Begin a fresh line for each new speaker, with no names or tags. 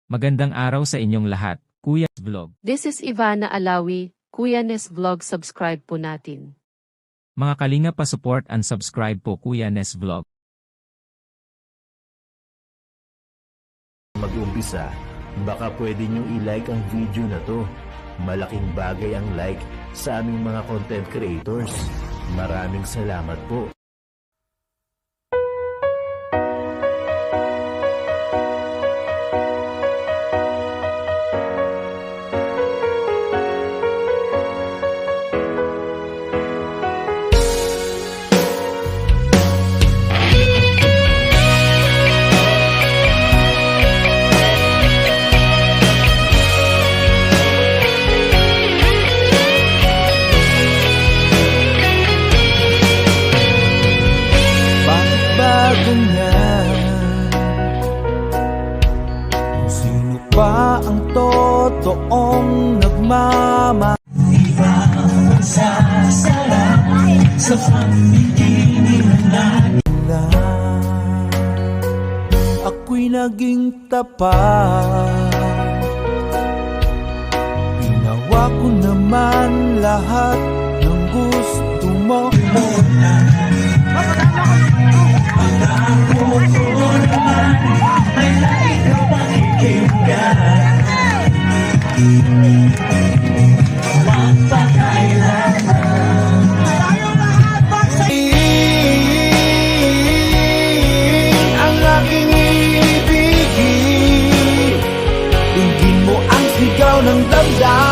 Magandang araw sa inyong lahat, Kuya Vlog.
This is Ivana Alawi, Kuya Nes Vlog. Subscribe po natin.
Mga kalinga pa-support and subscribe po Kuya Nes Vlog.
Mag-umpisa, baka pwede nyo i-like ang video na to. Malaking bagay ang like sa aming mga content creators. Maraming salamat po.
Sino ba ang totoong nagmamahal? Di ba ang sasarap sa pamiging nila? Ako'y naging tapat, ginawa ko naman lahat ng gusto mo. Pangako ko naman ay lagi ka pakikinggan. Huwag pa kailangan tayo lahat magsayin ang aking ibigin. Tingin mo ang sigaw ng damdamin.